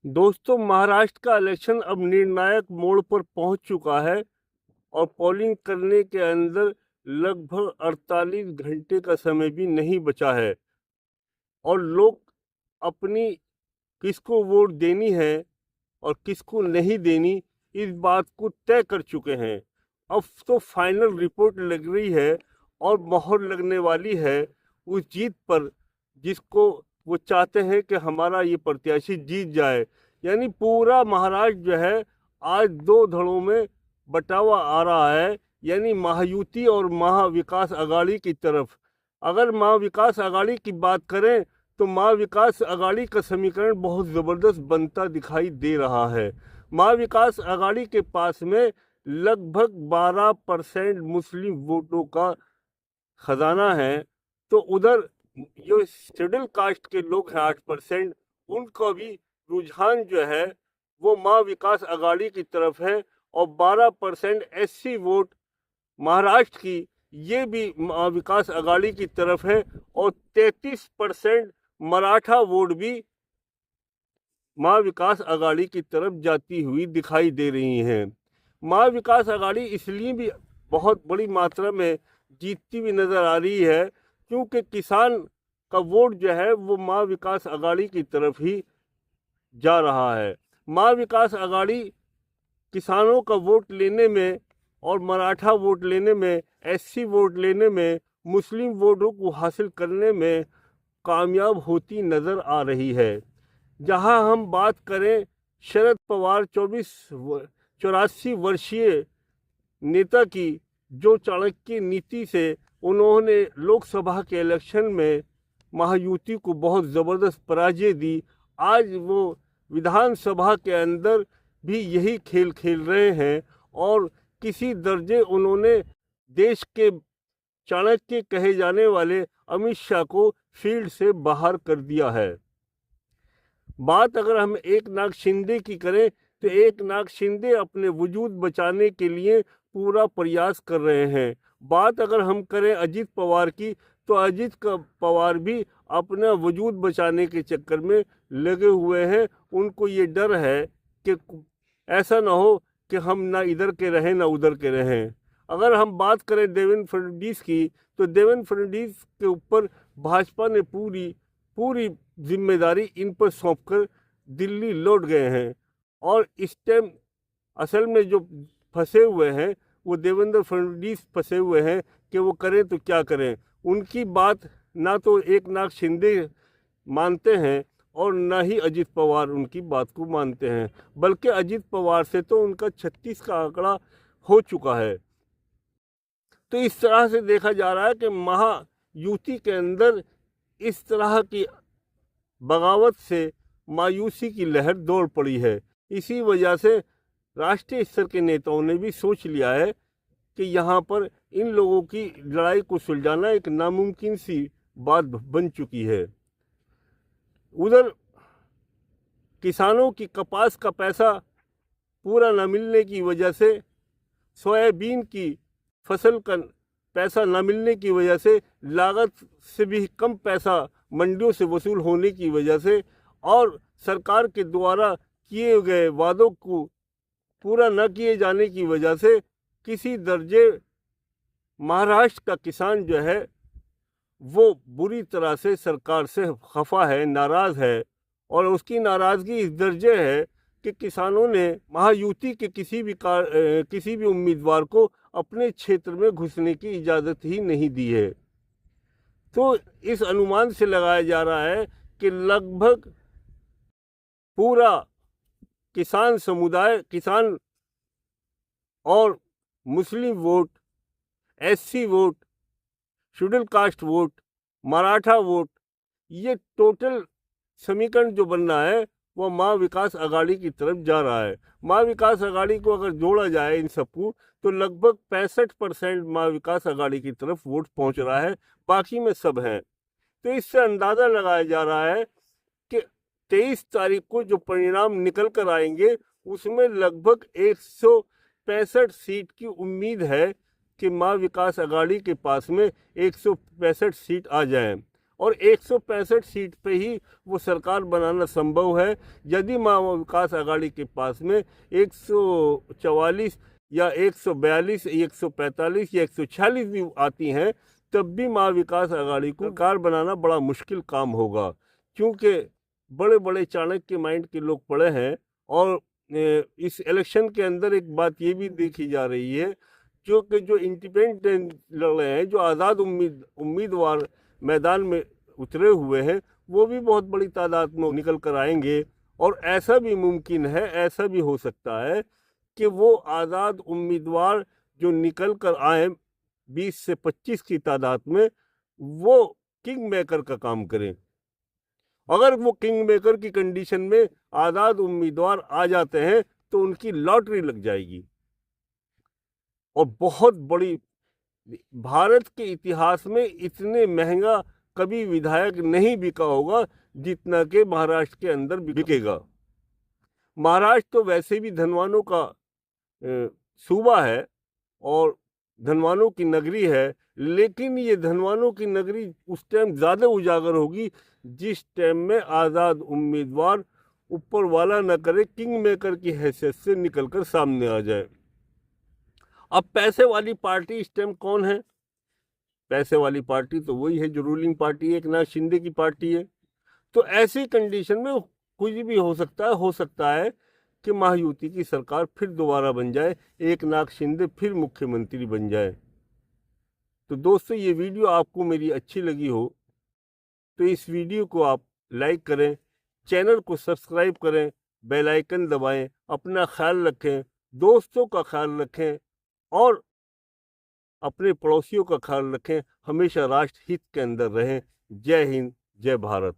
दोस्तों, महाराष्ट्र का इलेक्शन अब निर्णायक मोड़ पर पहुंच चुका है और पोलिंग करने के अंदर लगभग 48 घंटे का समय भी नहीं बचा है और लोग अपनी किसको वोट देनी है और किसको नहीं देनी, इस बात को तय कर चुके हैं। अब तो फाइनल रिपोर्ट लग रही है और मोहर लगने वाली है उस जीत पर जिसको वो चाहते हैं कि हमारा ये प्रत्याशी जीत जाए। यानी पूरा महाराष्ट्र जो है आज दो धड़ों में बटा हुआ आ रहा है, यानी महायुति और महाविकास अघाड़ी की तरफ। अगर महाविकास अघाड़ी की बात करें तो महाविकास अघाड़ी का समीकरण बहुत ज़बरदस्त बनता दिखाई दे रहा है। महाविकास अघाड़ी के पास में लगभग 12% मुस्लिम वोटों का खजाना है, तो उधर जो शेड्यूल कास्ट के लोग हैं 8%, उनका भी रुझान जो है वो महाविकास अघाड़ी की तरफ है और 12% एससी वोट महाराष्ट्र की ये भी महाविकास अघाड़ी की तरफ है और 33% मराठा वोट भी महाविकास अघाड़ी की तरफ जाती हुई दिखाई दे रही हैं। महाविकास अघाड़ी इसलिए भी बहुत बड़ी मात्रा में जीतती हुई नजर आ रही है क्योंकि किसान का वोट जो है वो महाविकास अघाड़ी की तरफ ही जा रहा है। महाविकास अघाड़ी किसानों का वोट लेने में और मराठा वोट लेने में, एससी वोट लेने में, मुस्लिम वोटों को हासिल करने में कामयाब होती नज़र आ रही है। जहां हम बात करें शरद पवार 84 वर्षीय नेता की, जो चाणक्य नीति से उन्होंने लोकसभा के इलेक्शन में महायुति को बहुत ज़बरदस्त पराजय दी, आज वो विधानसभा के अंदर भी यही खेल खेल रहे हैं और किसी दर्जे उन्होंने देश के चाणक्य कहे जाने वाले अमित शाह को फील्ड से बाहर कर दिया है। बात अगर हम एकनाथ शिंदे की करें तो एकनाथ शिंदे अपने वजूद बचाने के लिए पूरा प्रयास कर रहे हैं। बात अगर हम करें अजित पवार की तो अजित पवार भी अपना वजूद बचाने के चक्कर में लगे हुए हैं। उनको ये डर है कि ऐसा ना हो कि हम ना इधर के रहें ना उधर के रहें। अगर हम बात करें देवेंद्र फडणवीस की तो देवेंद्र फडणवीस के ऊपर भाजपा ने पूरी जिम्मेदारी इन पर सौंपकर दिल्ली लौट गए हैं और इस टाइम असल में जो फंसे हुए हैं वो देवेंद्र फडणवीस फंसे हुए हैं कि वो करें तो क्या करें। उनकी बात ना तो एकनाथ शिंदे मानते हैं और ना ही अजित पवार उनकी बात को मानते हैं, बल्कि अजित पवार से तो उनका 36 का आंकड़ा हो चुका है। तो इस तरह से देखा जा रहा है कि महायुति के अंदर इस तरह की बगावत से मायूसी की लहर दौड़ पड़ी है। इसी वजह से राष्ट्रीय स्तर के नेताओं ने भी सोच लिया है कि यहाँ पर इन लोगों की लड़ाई को सुलझाना एक नामुमकिन सी बात बन चुकी है। उधर किसानों की कपास का पैसा पूरा न मिलने की वजह से, सोयाबीन की फसल का पैसा न मिलने की वजह से, लागत से भी कम पैसा मंडियों से वसूल होने की वजह से और सरकार के द्वारा किए गए वादों को पूरा न किए जाने की वजह से किसी दर्जे महाराष्ट्र का किसान जो है वो बुरी तरह से सरकार से खफा है, नाराज़ है और उसकी नाराज़गी इस दर्जे है कि किसानों ने महायुति के किसी भी उम्मीदवार को अपने क्षेत्र में घुसने की इजाज़त ही नहीं दी है। तो इस अनुमान से लगाया जा रहा है कि लगभग पूरा किसान समुदाय, किसान और Muslim vote, SC vote, schedule caste vote, Maratha vote, ये टोटल समीकरण जो बन रहा है वो महाविकास अघाड़ी की तरफ जा रहा है। महाविकास अघाड़ी को अगर जोड़ा जाए इन सबको तो लगभग 65% महाविकास अघाड़ी की तरफ वोट पहुंच रहा है, बाकी में सब हैं। तो इससे अंदाज़ा लगाया जा रहा है कि 23 तारीख को जो परिणाम निकल कर आएंगे उसमें लगभग 165 सीट की उम्मीद है कि महाविकास अघाड़ी के पास में 165 सीट आ जाएं और 165 सीट पे ही वो सरकार बनाना संभव है। यदि महाविकास आघाड़ी के पास में 144 या 142, 145 या 146 भी आती हैं, तब भी महाविकास आघाड़ी को सरकार बनाना बड़ा मुश्किल काम होगा, क्योंकि बड़े बड़े चाणक्य माइंड के लोग पड़े हैं। और इस इलेक्शन के अंदर एक बात ये भी देखी जा रही है जो इंडिपेंडेंट लड़ रहे हैं, जो आज़ाद उम्मीदवार मैदान में उतरे हुए हैं, वो भी बहुत बड़ी तादाद में निकल कर आएंगे। और ऐसा भी मुमकिन है, ऐसा भी हो सकता है कि वो आज़ाद उम्मीदवार जो निकल कर आए 20 से 25 की तादाद में, वो किंग मेकर का काम करें। अगर वो किंग मेकर की कंडीशन में आज़ाद उम्मीदवार आ जाते हैं तो उनकी लॉटरी लग जाएगी। और बहुत बड़ी, भारत के इतिहास में इतने महंगा कभी विधायक नहीं बिका होगा जितना कि महाराष्ट्र के अंदर बिकेगा। महाराष्ट्र तो वैसे भी धनवानों का सूबा है और धनवानों की नगरी है, लेकिन ये धनवानों की नगरी उस टाइम ज़्यादा उजागर होगी जिस टाइम में आज़ाद उम्मीदवार ऊपर वाला न करे किंग मेकर की हैसियत से निकलकर सामने आ जाए। अब पैसे वाली पार्टी इस टाइम कौन है? पैसे वाली पार्टी तो वही है जो रूलिंग पार्टी है, एकनाथ शिंदे की पार्टी है। तो ऐसी कंडीशन में कुछ भी हो सकता है कि महायुति की सरकार फिर दोबारा बन जाए, एकनाथ शिंदे फिर मुख्यमंत्री बन जाए। तो दोस्तों, ये वीडियो आपको मेरी अच्छी लगी हो तो इस वीडियो को आप लाइक करें, चैनल को सब्सक्राइब करें, बेल आइकन दबाएं, अपना ख्याल रखें, दोस्तों का ख्याल रखें और अपने पड़ोसियों का ख्याल रखें। हमेशा राष्ट्र हित के अंदर रहें। जय हिंद, जय भारत।